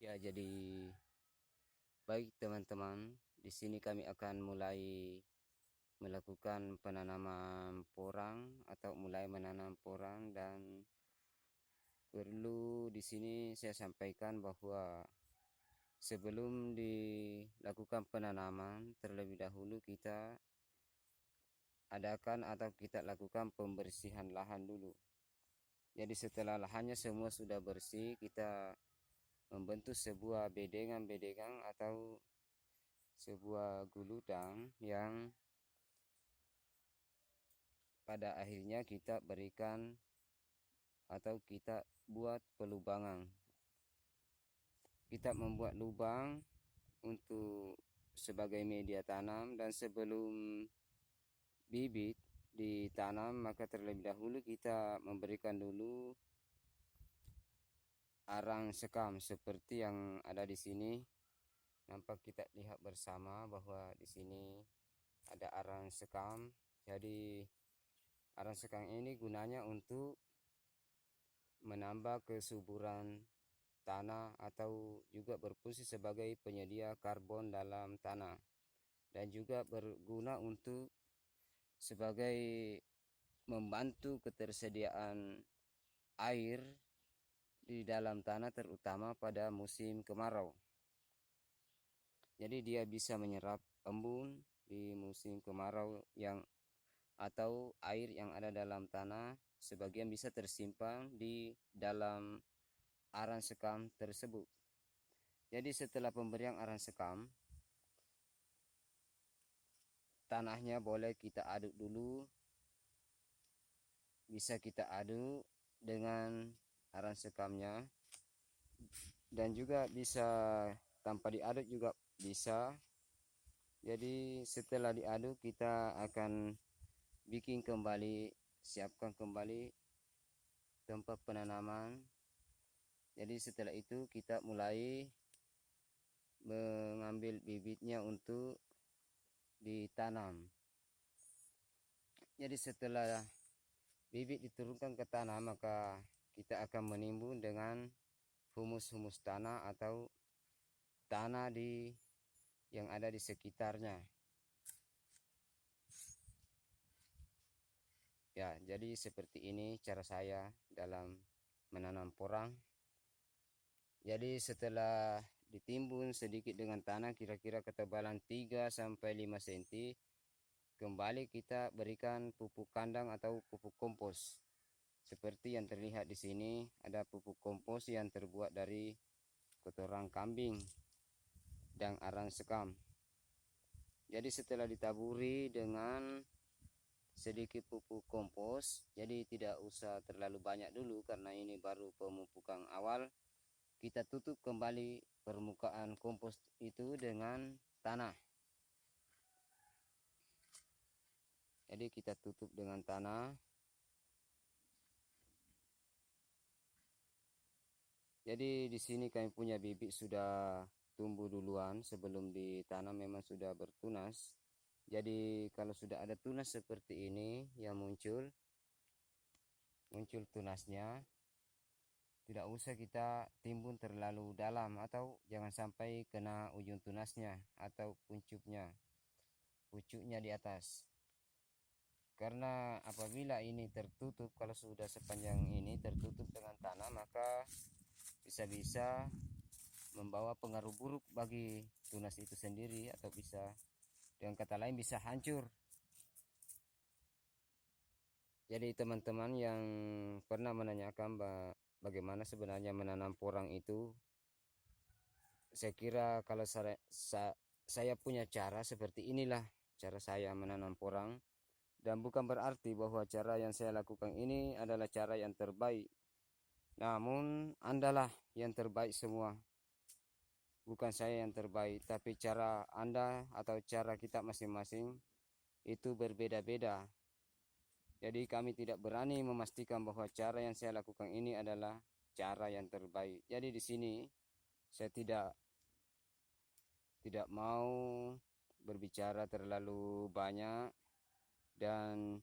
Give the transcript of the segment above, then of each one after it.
Ya, jadi baik teman-teman, di sini kami akan mulai melakukan penanaman porang atau mulai menanam porang, dan perlu di sini saya sampaikan bahwa sebelum dilakukan penanaman terlebih dahulu kita adakan atau kita lakukan pembersihan lahan dulu. Jadi setelah lahannya semua sudah bersih, kita membentuk sebuah bedengan-bedengan atau sebuah guludang yang pada akhirnya kita berikan atau kita buat pelubangan. Kita membuat lubang untuk sebagai media tanam, dan sebelum bibit ditanam maka terlebih dahulu kita memberikan dulu arang sekam seperti yang ada di sini. Nampak kita lihat bersama bahwa di sini ada arang sekam. Jadi arang sekam ini gunanya untuk menambah kesuburan tanah atau juga berfungsi sebagai penyedia karbon dalam tanah, dan juga berguna untuk sebagai membantu ketersediaan air di dalam tanah, terutama pada musim kemarau. Jadi dia bisa menyerap embun di musim kemarau atau air yang ada dalam tanah sebagian bisa tersimpan di dalam arang sekam tersebut. Jadi setelah pemberian arang sekam, tanahnya boleh kita aduk dulu. Bisa kita aduk dengan arang sekamnya, dan juga bisa tanpa diaduk juga bisa. Jadi setelah diaduk kita akan bikin kembali, siapkan kembali tempat penanaman. Jadi setelah itu kita mulai mengambil bibitnya untuk ditanam. Jadi setelah bibit diturunkan ke tanah, maka kita akan menimbun dengan humus-humus tanah atau tanah yang ada di sekitarnya. Ya, jadi seperti ini cara saya dalam menanam porang. Jadi setelah ditimbun sedikit dengan tanah kira-kira ketebalan 3-5 cm, kembali kita berikan pupuk kandang atau pupuk kompos. Seperti yang terlihat di sini, ada pupuk kompos yang terbuat dari kotoran kambing dan arang sekam. Jadi setelah ditaburi dengan sedikit pupuk kompos, jadi tidak usah terlalu banyak dulu karena ini baru pemupukan awal. Kita tutup kembali permukaan kompos itu dengan tanah. Jadi kita tutup dengan tanah. Jadi di sini kami punya bibit sudah tumbuh duluan sebelum ditanam, memang sudah bertunas. Jadi kalau sudah ada tunas seperti ini yang muncul tunasnya, tidak usah kita timbun terlalu dalam atau jangan sampai kena ujung tunasnya atau pucuknya di atas. Karena apabila ini tertutup, kalau sudah sepanjang ini tertutup dengan tanah, maka bisa-bisa membawa pengaruh buruk bagi tunas itu sendiri, atau bisa dengan kata lain bisa hancur. Jadi teman-teman yang pernah menanyakan bagaimana sebenarnya menanam porang itu, saya kira kalau saya punya cara seperti inilah cara saya menanam porang. Dan bukan berarti bahwa cara yang saya lakukan ini adalah cara yang terbaik. Namun Andalah yang terbaik semua. Bukan saya yang terbaik, tapi cara Anda atau cara kita masing-masing itu berbeda-beda. Jadi kami tidak berani memastikan bahwa cara yang saya lakukan ini adalah cara yang terbaik. Jadi di sini saya tidak mau berbicara terlalu banyak, dan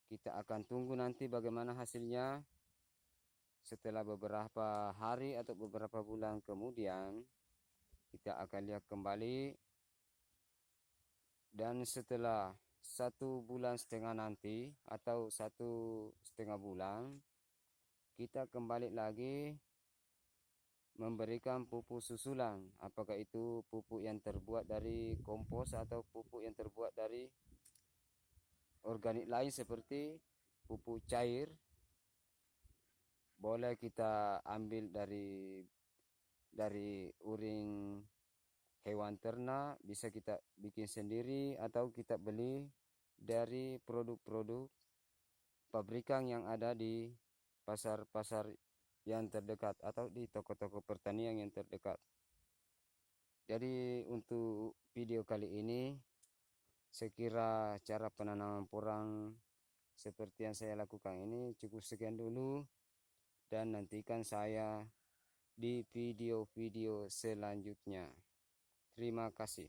kita akan tunggu nanti bagaimana hasilnya. setelah beberapa hari atau beberapa bulan kemudian kita akan lihat kembali, dan setelah 1,5 bulan nanti atau 1,5 bulan kita kembali lagi memberikan pupuk susulan, apakah itu pupuk yang terbuat dari kompos atau pupuk yang terbuat dari organik lain seperti pupuk cair. Boleh kita ambil dari urin hewan ternak, bisa kita bikin sendiri atau kita beli dari produk-produk pabrikan yang ada di pasar-pasar yang terdekat atau di toko-toko pertanian yang terdekat. Jadi untuk video kali ini saya kira cara penanaman porang seperti yang saya lakukan ini cukup sekian dulu, dan nantikan saya di video-video selanjutnya. Terima kasih.